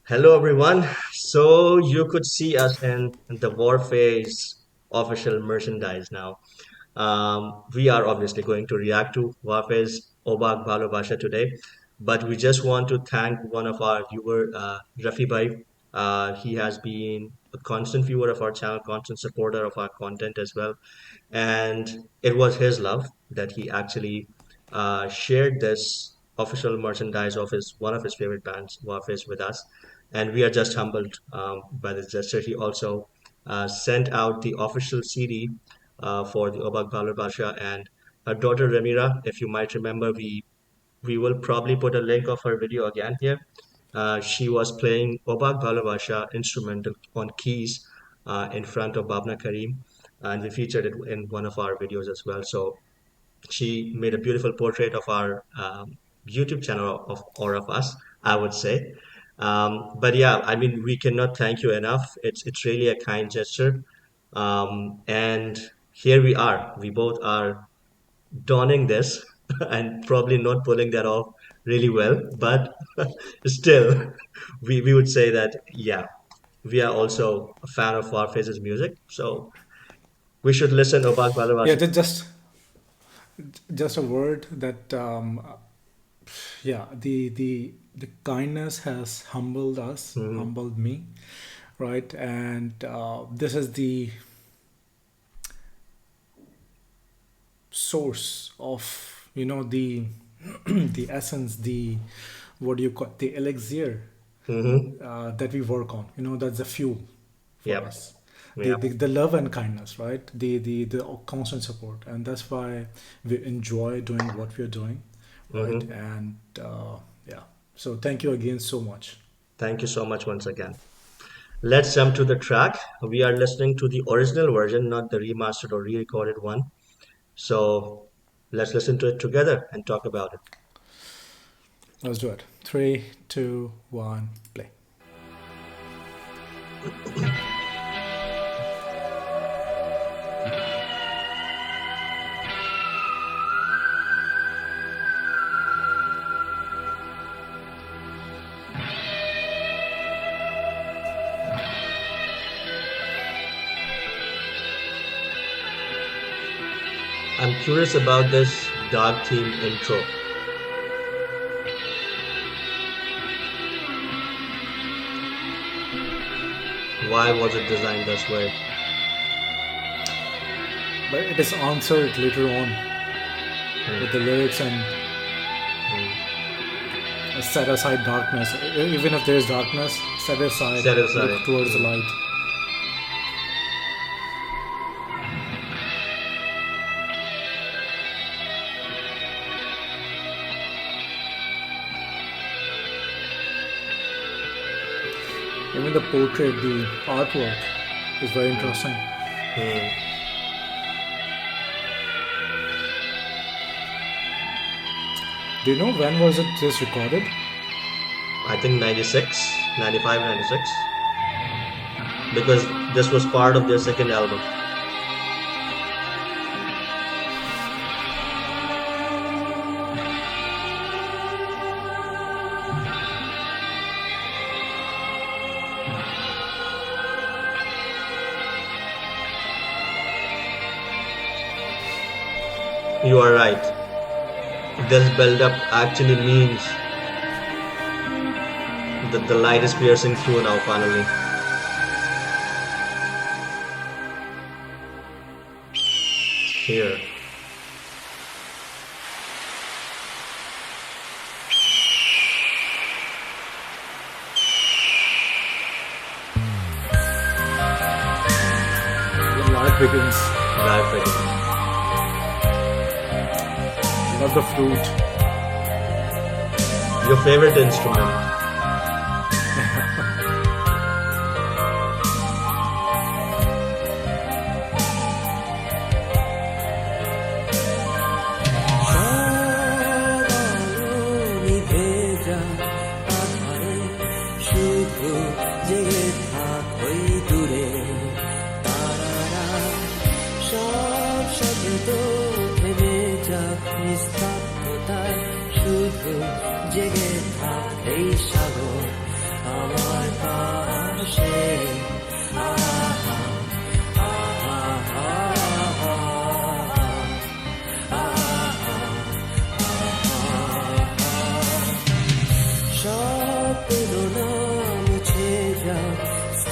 Hello, everyone. So you could see us in the Warfaze official merchandise now. We are obviously going to react to Warfaze Obak Bhalobasha today, but we just want to thank one of our viewer, Rafi Bhai. He has been a constant viewer of our channel, constant supporter of our content as well, and it was his love that he actually shared this official merchandise of his one of his favorite bands, Warfaze, with us, and we are just humbled by this gesture. He also sent out the official CD for the Obak Bhalobasha and her daughter Remira. If you might remember, we will probably put a link of her video again here. She was playing Obak Bhalobasha instrumental on keys in front of Babna Karim, and we featured it in one of our videos as well. So she made a beautiful portrait of our YouTube channel of or of us, I would say. But yeah, I mean, we cannot thank you enough. It's really a kind gesture, and here we are. We both are donning this and probably not pulling that off really well, but still, we would say that yeah, we are also a fan of Warface's music, so we should listen Obak Yeah, Bhalobasha. just a word that yeah, the kindness has humbled us, Mhm. humbled me, right? And this is the source of the the essence, the what do you call the elixir Mhm. that we work on. That's the fuel for Yep. us. The, Yep. the the love and kindness, right? The constant support, and that's why we enjoy doing what we're doing, right? Mhm. And yeah, so thank you again so much. Thank you so much once again. Let's jump to the track. We are listening to the original version, not the remastered or re-recorded one. So let's listen to it together and talk about it. Let's do it. Three, two, one, play. I'm curious about this dark theme intro. Why was it designed this way? But it is answered later on Hmm. with the lyrics and Hmm. set aside darkness. Even if there is darkness, set aside, Set look aside. towards the Hmm. light. Even the portrait, the artwork is very interesting. Hmm. Do you know when was it just recorded? I think 96, 95, 96, because this was part of their second album. You are right. This build-up actually means that the light is piercing through now finally. Here. The light begins. Life begins. Love the flute. Your favorite instrument. সবারই ভেজা আধারে শুধু জেগে থাক ওই দূরে তারারা সব শব্দ থেমে যাক নিস্তব্ধতায় শুধু জেগে থাক এই সাগর আমার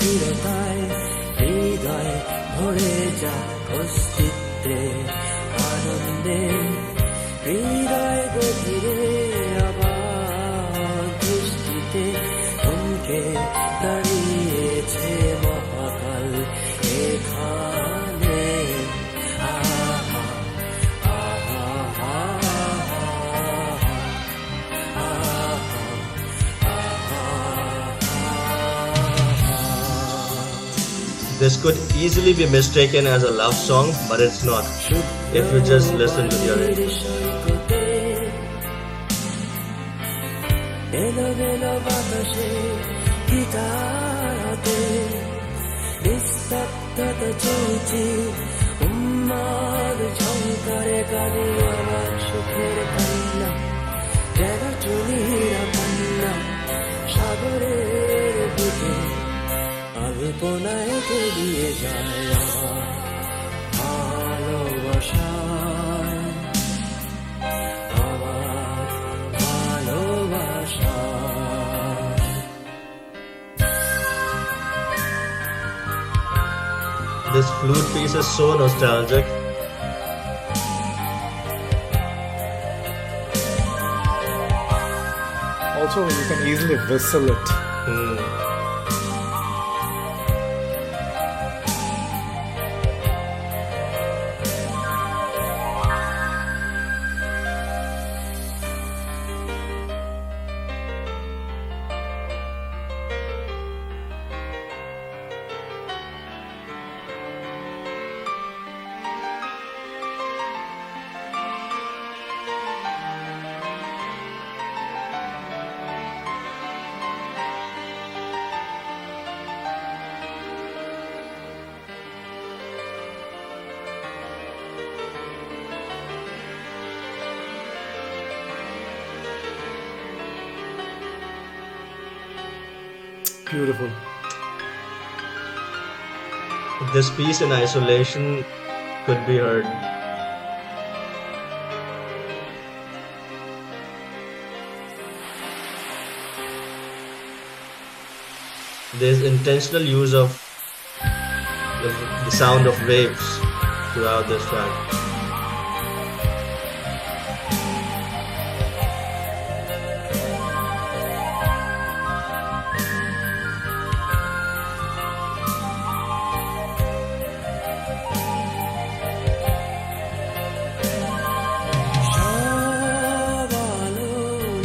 স্থিরতায় হৃদয় ভরে যাক অস্তিত্বে আনন্দে হৃদয় গভীরে আবার দৃষ্টিতে থমকে দাঁড়িয়েছে মহাকাল এখানে আহা আহা This could easily be mistaken as a love song, but it's not. If you just listen to the arrangement. সৈকতে এলোমেলো বাতাসে গিটার হাতে নিস্তব্ধতা চলছে উন্মাদ ঝংকারে কাঁদে আমার সুখের কান্না যেন চুনিরা কান্না সাগরের বুকে আলপনায় পেরিয়ে যায় আমার ভালোবাসা আমার ভালোবাসা This flute piece is so nostalgic. Also, you can easily whistle it. Hmm. Beautiful. This piece in isolation could be heard. There's intentional use of the sound of waves throughout this track. সব আলো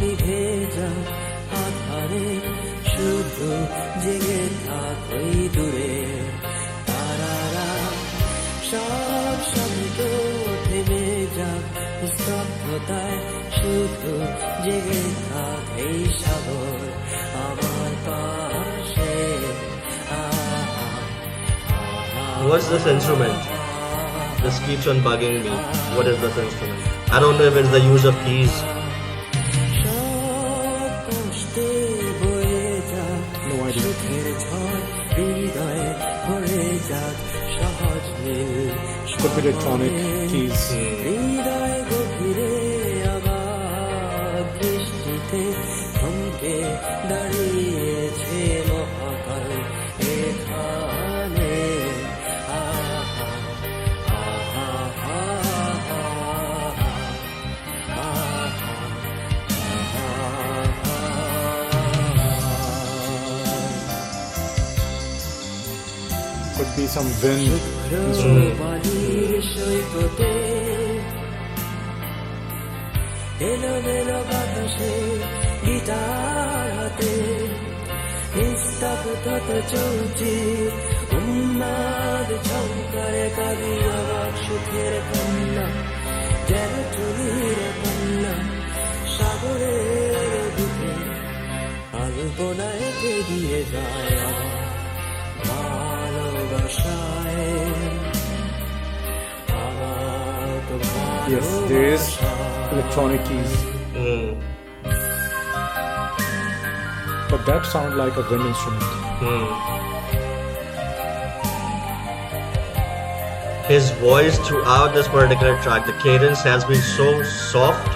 নিভে যাক আধারে শুধু জেগে থাক ওই দূরে তারারা সব শব্দ থেমে যাক স্তব্ধতায় শুধু জেগে থাক এই সাগর আমার পাশে What's this instrument? This keeps on bugging me. What is this instrument? I don't know if it's the use of keys. সব কষ্টে বয়ে যাক No idea. সুখের ঝড় হৃদয়ে ভরে যাক সহজ নীল Could be electronic keys. হৃদয় গভীরে আবার দৃষ্টিতে থমকে দাঁড়িয়েছে মহাকাল এখানে আহা আহা Could be some wind instrument. বালির সৈকতে এলোমেলো বাতাসে গিটার হাতে নিস্তব্ধতা চলছে উন্মাদ ঝংকারে কাঁদি আমার সুখের কান্না যেন চুনির কান্না সাগরের বুকে আলপনায় পেরিয়ে যায় আমার ভালোবাসায় আমার তো Yes, there is ভালোবাসা electronic keys. Hmm. But that sound like a wind instrument. Hmm. His voice throughout this particular track, the cadence has been so soft,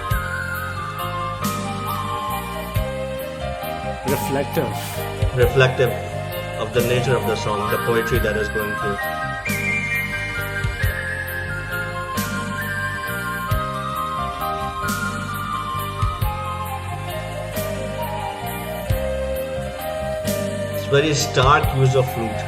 Reflective. reflective of the nature of the song, the poetry that is going through. It's very stark use of flute.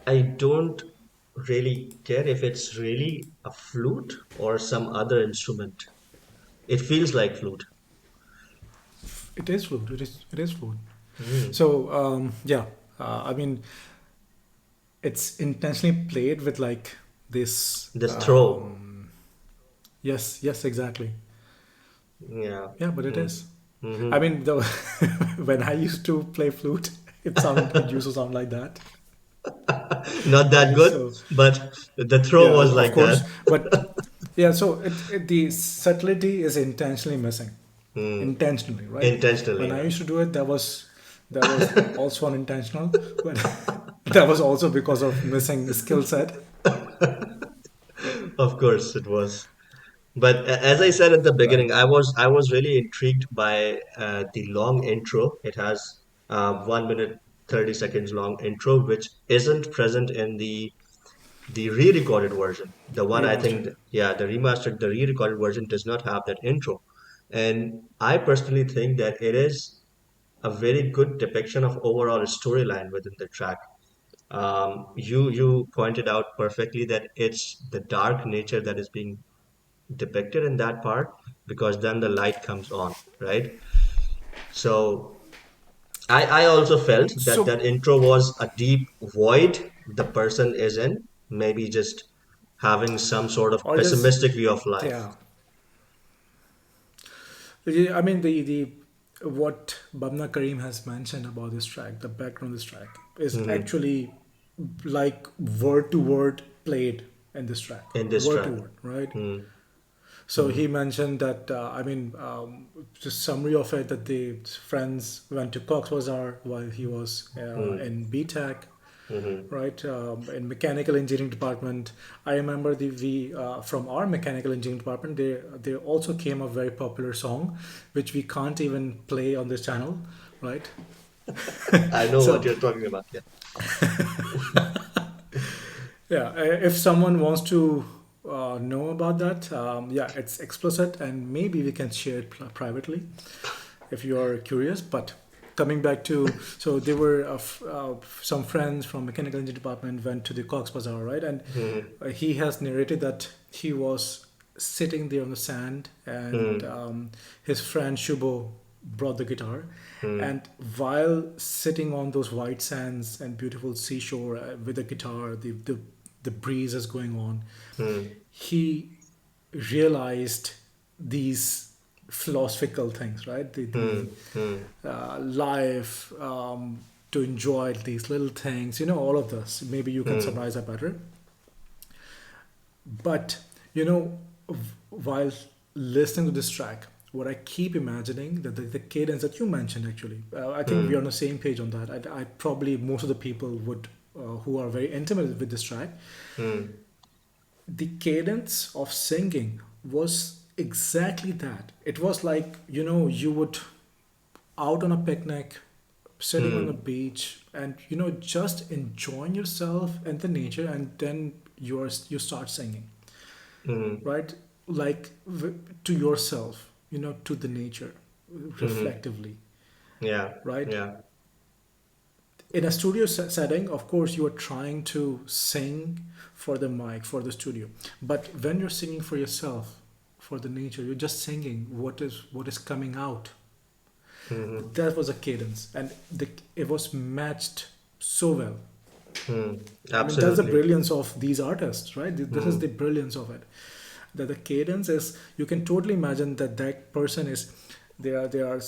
I don't really care if it's really a flute or some other instrument. It feels like flute. It is flute. It is flute. Mm. So yeah, I mean, it's intentionally played with like this. This throw. Yes, yes, exactly. Yeah. Yeah, but it Mm. is. Hmm. I mean, the when I used to play flute, it used to sound like that, Not that right? good, So but the throw yeah, was of like that. course, but yeah, so the subtlety is intentionally missing, Mm. intentionally, right? Intentionally, When I yeah. used to do it, that was also unintentional, but that was also because of missing skill set. Of course it was. But as I said at the Right. beginning, I was really intrigued by the long intro. It has 1 minute 30 seconds long intro, which isn't present in the re-recorded version. The one I think, Remastered. yeah, the remastered, the re-recorded version does not have that intro. And I personally think that it is a very good depiction of overall storyline within the track. You pointed out perfectly that it's the dark nature that is being depicted in that part because then the light comes on, right? So I also felt that So that intro was a deep void the person is in, maybe just having some sort of or just pessimistic view of life. yeah, yeah, I mean the what Babna Karim has mentioned about this track, the background of this track, is Hmm. actually like word to word played in this track, In this word to track. word, right? Hmm. So Hmm. he mentioned that I mean, just summary of it that the friends went to Cox Bazar while he was Hmm. in BTech, Hmm. right? In mechanical engineering department, I remember the we from our mechanical engineering department, there also came a very popular song, which we can't even play on this channel, right? I know what So you're talking about. Yeah. yeah, if someone wants to know about that, yeah, it's explicit, and maybe we can share it privately if you are curious. But coming back to, so there were some friends from mechanical engineering department went to the Cox Bazaar, right? And Hmm. he has narrated that he was sitting there on the sand, and Hmm. his friend Shubo brought the guitar, Hmm. and while sitting on those white sands and beautiful seashore with the guitar, the breeze is going on, Hmm. he realized these philosophical things, right? The Hmm. Hmm. life, to enjoy these little things, all of this. Maybe you can Hmm. summarize that better. But, you know, while listening to this track, what I keep imagining that the cadence that you mentioned actually, I think we are Hmm. on the same page on that. I probably most of the people would who are very intimate with this track, Hmm. the cadence of singing was exactly that. It was like, you would out on a picnic, sitting on the Hmm. beach, and just enjoying yourself and the nature, and then you start singing, Hmm. right? Like to yourself, to the nature, Hmm. reflectively, Yeah. right? Yeah. In a studio setting, of course, you are trying to sing for the mic, for the studio. But when you're singing for yourself, for the nature, you're just singing what is coming out. Hmm. That was a cadence, and it was matched so well. Hmm. I mean, that's the Absolutely. brilliance of these artists, right? This is the Hmm. brilliance of it. That the cadence is, you can totally imagine that person is, they are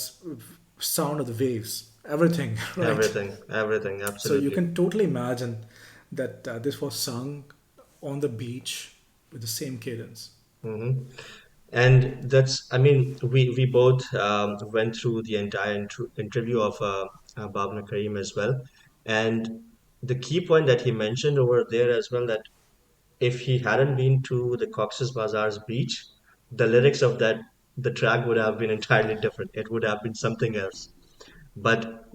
sound of the waves, everything, right? Everything, So you absolutely. can totally imagine that this was sung on the beach with the same cadence. Hmm. And that's, I mean, we both went through the entire interview of Babna Karim as well. And the key point that he mentioned over there as well, that if he hadn't been to the Cox's Bazar's beach, the lyrics of the track would have been entirely different. It would have been something else. But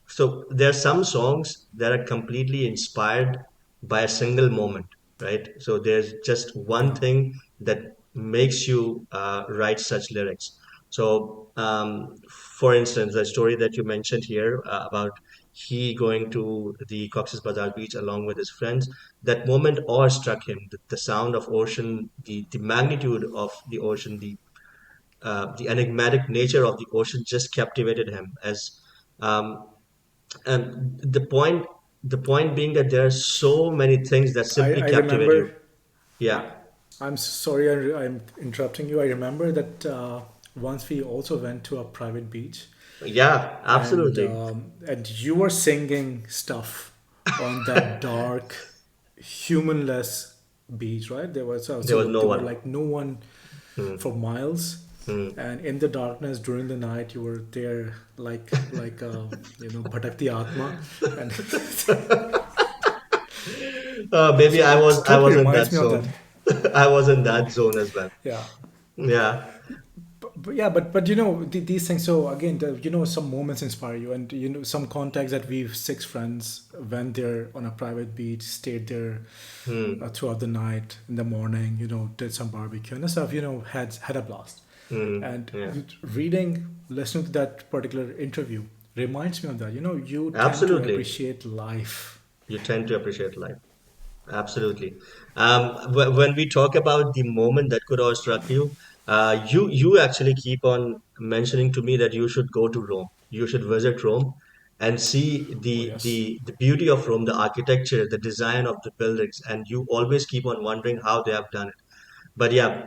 so there are some songs that are completely inspired by a single moment, right? So there's just one Yeah. thing that makes you write such lyrics. So for instance, the story that you mentioned here about he going to the Cox's Bazar beach along with his friends, that moment awe struck him. The sound of ocean, the magnitude of the ocean, the enigmatic nature of the ocean just captivated him. As um, and the point being that there are so many things that simply I captivate you. remember. Yeah, I, I'm sorry, I'm interrupting you. I remember that once we also went to a private beach, yeah, absolutely. and you were singing stuff on that dark, humanless beach, right? There was There was no there were one. like no one Hmm, for miles, hmm. and in the darkness during the night, you were there like bhatakti atma, and Maybe so it I totally was in that reminds me of that. zone. I was in that zone as well. Yeah. Yeah. But yeah, but these things. So again, some moments inspire you, and some contacts that we've six friends went there on a private beach, stayed there Hmm, throughout the night, in the morning, did some barbecue and stuff. Had a blast. hmm. And Yeah. listening to that particular interview reminds me of that. You tend to Absolutely. appreciate life. You tend to appreciate life. Absolutely. When we talk about the moment that could have struck you, you actually keep on mentioning to me that you should go to Rome. You should visit Rome and see Oh yes, the beauty of Rome, the architecture, the design of the buildings, and you always keep on wondering how they have done it. But yeah,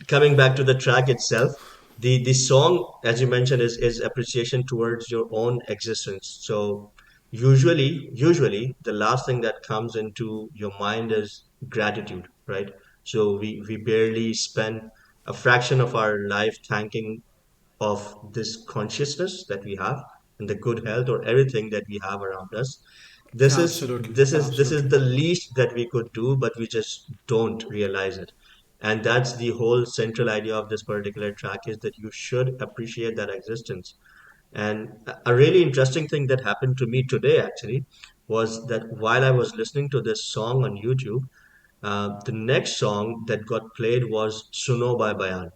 coming back to the track itself, the song, as you mentioned, is appreciation towards your own existence. So usually the last thing that comes into your mind is gratitude, right? So we barely spend a fraction of our life thanking of this consciousness that we have and the good health or everything that we have around us. absolutely, This is absolutely. the least that we could do, but we just don't realize it. And that's the whole central idea of this particular track, is that you should appreciate that existence. And a really interesting thing that happened to me today actually was that while I was listening to this song on YouTube, the next song that got played was Suno by Bayan.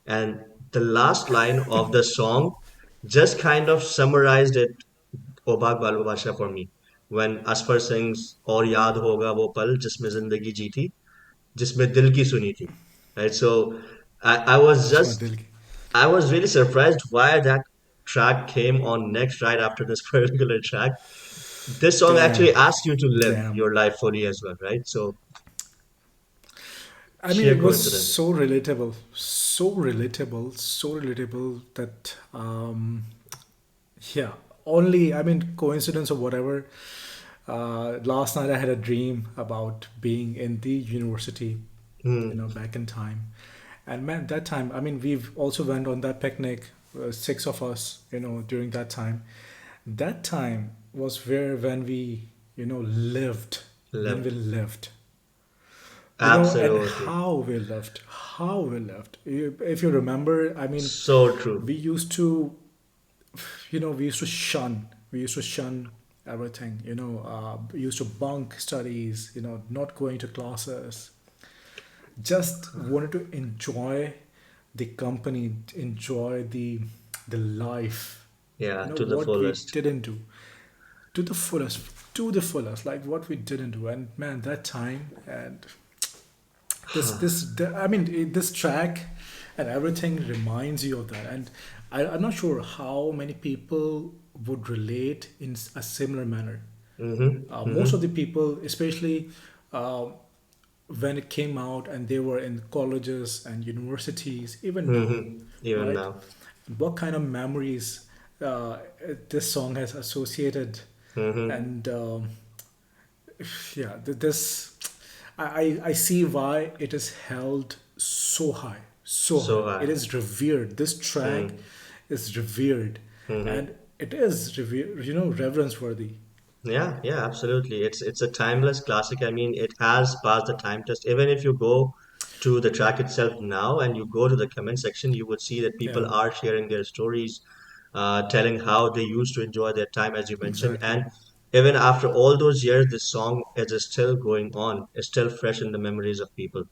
And the last line of the song just kind of summarized it, Obak Bhalobasha, for me. When Asfar sings, और याद होगा वो पल जिसमें जिंदगी जी थी, जिसमें दिल की सुनी थी. Right? So I was Just my just, dil. I was really surprised why that track came on next right after this particular track. This song Damn, actually asks you to live damn. your life fully as well, right? So I mean, sheer it was coincidence. so relatable, so relatable, so relatable that, yeah, only, I mean, coincidence or whatever. Last night I had a dream about being in the university, Hmm. back in time. And man, that time, I mean, we've also went on that picnic, six of us, during that time. That time was where when we, lived, when we Lived. lived. And Absolutely. how we lived. If you remember, I mean, So true. we used to, we used to shun everything. We used to bunk studies. Not going to classes. Just wanted to enjoy the company, enjoy the life. Yeah, to the What we fullest. didn't do to the fullest, like what we didn't do. And man, that time and I mean, this track and everything reminds you of that. And I'm not sure how many people would relate in a similar manner. Mm-hmm. Most of Mm-hmm. the people, especially uh, when it came out and they were in colleges and universities, even now, Mm-hmm. Even right? now. What kind of memories uh, this song has associated, Mm-hmm. and yeah, this I see why it is held so high, so So high. It high. is revered. This track Mm. is revered, Hmm. and it is revered, reverence worthy. Yeah, yeah, absolutely. It's a timeless classic. I mean, it has passed the time test. Even if you go to the track itself now and you go to the comment section, you would see that Yeah, people are sharing their stories, telling how they used to enjoy their time, as you mentioned. exactly. And even after all those years, this song is still going on, is still fresh in the memories of people.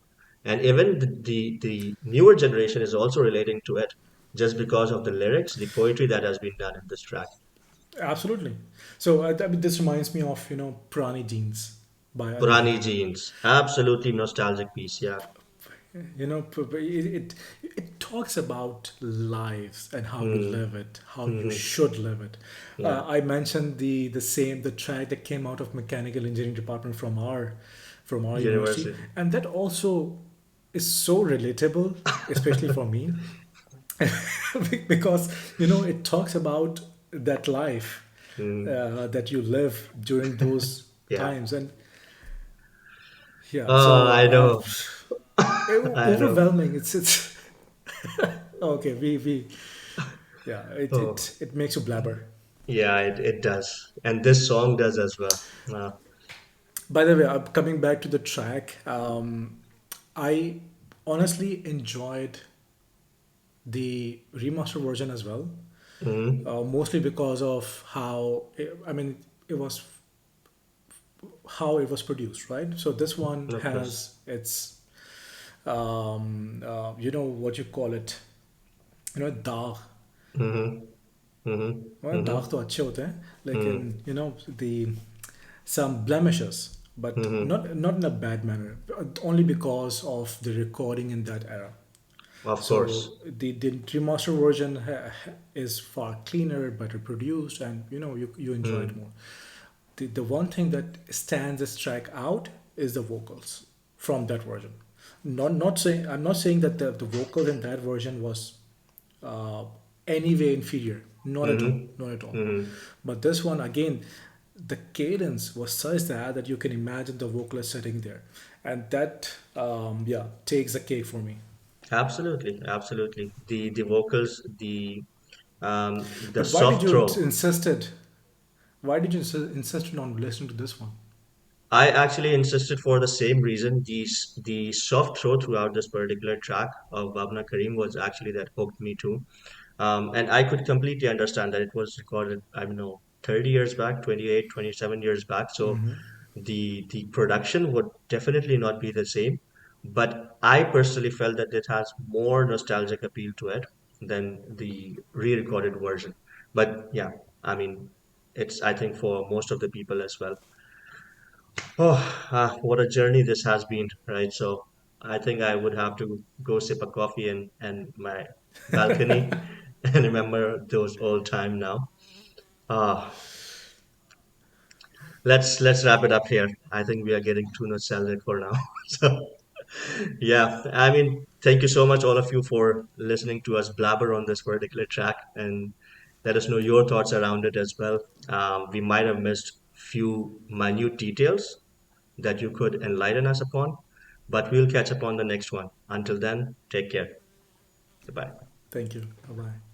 And even the newer generation is also relating to it just because of the lyrics, the poetry that has been done in this track. Absolutely. So I mean, this reminds me of Purani Jeans by Anil. Purani jeans. Absolutely nostalgic piece. Yeah. It talks about lives and how you Hmm. live it, how you Hmm. should live it. Yeah. I mentioned the track that came out of mechanical engineering department from our university, University. and that also is so relatable, especially for me, because it talks about that life Hmm. that you live during those Yeah. times. And yeah, Oh, so I know. I know. overwhelming. It's okay. We Yeah, Oh, it makes you blabber. yeah, it does. And this song does as well. By the way, coming back to the track, I honestly enjoyed the remaster version as well, Hmm. mostly because of I mean, it was how it was produced, right? So this one Of course. has its, what you call it, दाग. Hmm. Hmm. well, Hmm. दाग तो अच्छे होते हैं, लेकिन Hmm. the some blemishes, but Hmm. not in a bad manner, only because of the recording in that era. Of So course. the remaster version is far cleaner, better produced, and you enjoy it Hmm. more. The one thing that stands this track out is the vocals from that version. Not saying I'm not saying that the vocal in that version was uh, any way inferior. Not at all. Hmm. Not at all. Hmm. But this one again, the cadence was such that you can imagine the vocalist sitting there, and that yeah takes the cake for me. Absolutely. Absolutely. The vocals, the But why did soft you throw. insisted? Why did you insist on listening to this one? I actually insisted for the same reason. The soft throw throughout this particular track of Babna Karim was actually that hooked me too. And I could completely understand that it was recorded, I don't know, 30 years back, 28, 27 years back. So the production would definitely not be the same. But I personally felt that it has more nostalgic appeal to it than the re-recorded version. But yeah, I mean, it's I think for most of the people as well. Oh, what a journey this has been, right? So I think I would have to go sip a coffee and my balcony and remember those old time now. Ah, let's wrap it up here. I think we are getting too nostalgic for now. So yeah, I mean, thank you so much, all of you, for listening to us blabber on this particular track and let us know your thoughts around it as well. We might have missed few minute details that you could enlighten us upon. But we'll catch up on the next one. Until then, take care. Goodbye. Thank you. Bye bye.